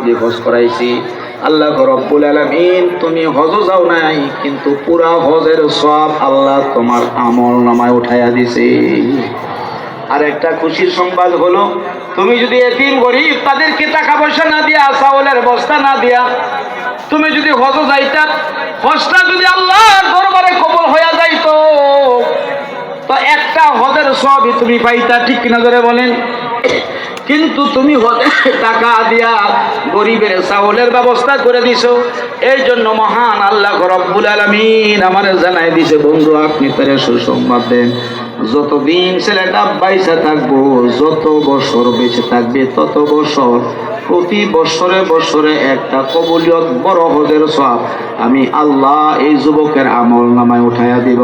দিয়ে হজ করাইছি। আল্লাহ রব্বুল আলামিন তুমি হজ যাও নাই, কিন্তু পুরা হজের সওয়াব আল্লাহ তোমার আমল নামায় উঠাইয়া দিছে। আর একটা খুশির সংবাদ হলো, তুমি যদি এতিম গরিব তাদেরকে টাকা পয়সা না দিয়া, চাউলের বস্তা না দিয়া তুমি যদি হজ যাইতা, হজটা যদি আল্লাহর দরবারে কবুল হইয়া যাইতো, তো একটা হজের সওয়াবই তুমি পাইতা, ঠিক কিনা ধরে বলেন? কিন্তু তুমি টাকা দিয়া গরিবের চাউলের ব্যবস্থা করে দিছো। এই জন্য মহান আল্লাহ রব্বুল আলামিন আমারে জানাই দিছে, বন্ধু আপনি তারে সুসংবাদ দেন, যতদিন ছেলেটা বাইসা থাকবো, যত বছর বেঁচে থাকবে তত বছর, প্রতি বছরে বছরে একটা কবুলিয়ত বড় হজের সওয়াব আমি আল্লাহ এই যুবকের আমল নামায় উঠাইয়া দিব।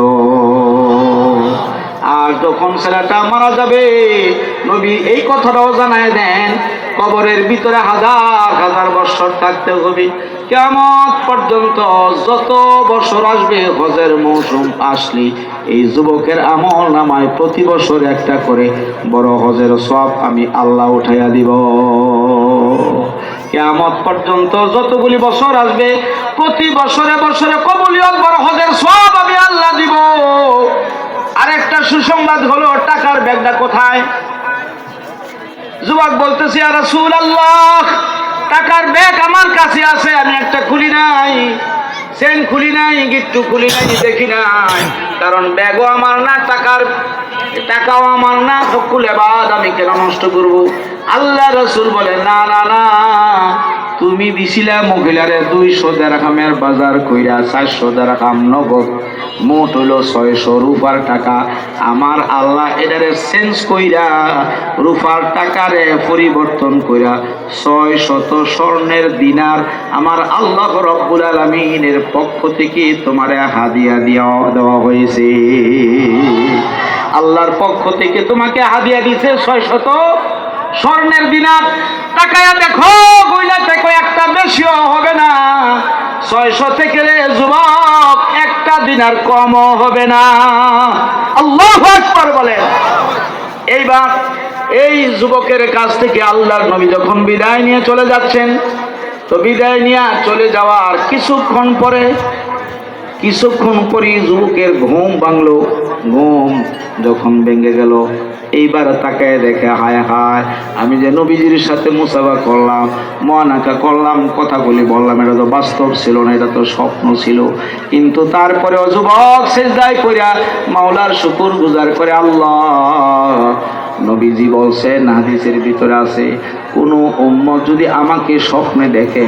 আর যখন ছেলেটা মারা যাবে, নবী এই কথাটাও জানায় দেন, কবরের ভিতরে হাজার হাজার বছর থাকতে হবে, কিয়ামত পর্যন্ত যত বছর আসবে, হজের মৌসুম আসলে এই যুবকের আমল নামায় প্রতি বছর একটা করে বড় হজের সওয়াব আমি আল্লাহ উঠাইয়া দিব। কিয়ামত পর্যন্ত যতগুলি বছর আসবে, প্রতি বছরে বছরে কবুলিয়ত বড় হজের সওয়াব আমি আল্লাহ দিব। আরেকটা সুসংবাদ হলো, টাকার ব্যাগটা কোথায়? যুবক বলতেছে, ইয়া রাসূলুল্লাহ, টাকার ব্যাগ আমার কাছে আছে, আমি একটা খুলি নাই, চেন খুলি নাই, গিট্টু খুলি নাই, দেখি নাই, কারণ ব্যাগও আমার না, টাকাও আমার না, তো খুলে বাদ আমি কেন নষ্ট করব? আল্লাহ রাসূল বলে, না না না, তুমি দিছিলা মহিলারে 200 দিরহামের বাজার কইরা 400 দিরহাম নগদ, মোট হলো 600 রুপার টাকা। আমার আল্লাহ এটারে চেঞ্জ কইরা রুপার টাকারে পরিবর্তন কইরা 600 স্বর্ণের দিনার আমার আল্লাহ রব্বুল আলামিনের পক্ষ থেকে তোমারে হাদিয়া দেওয়া হয়েছে। আল্লাহর পক্ষ থেকে তোমাকে হাদিয়া দিছে 600 স্বর্ণের দিনার। টাকায়া দেখো, কইলা দেখো, একটা বেশিও হবে না, 600 থেকে যুবক একটা দিনার কমও হবে না। আল্লাহু আকবার বলেন। এইবার এই যুবকের কাছ থেকে আল্লাহর নবী যখন বিদায় নিয়ে চলে যাচ্ছেন, তো বিদায় নিয়ে চলে যাওয়ার কিছুক্ষণ পরে যুবকের ঘুম ভাঙলো। ঘুম যখন ভেঙে গেল, এইবার তাকায় দেখে, হায় হায়, আমি যে নবীজির সাথে মুসাফা করলাম, মুআনাকা করলাম, কথাগুলি বললাম, এটা তো বাস্তব ছিল না, এটা তো স্বপ্ন ছিল। কিন্তু তারপরেও যুবক সিজদায় কইরা মাওলার শুকর গুজার করে, আল্লাহ, নবীজি বলছেন, হাদিসের ভিতরে আছে, কোনো উম্মত যদি আমাকে স্বপ্নে দেখে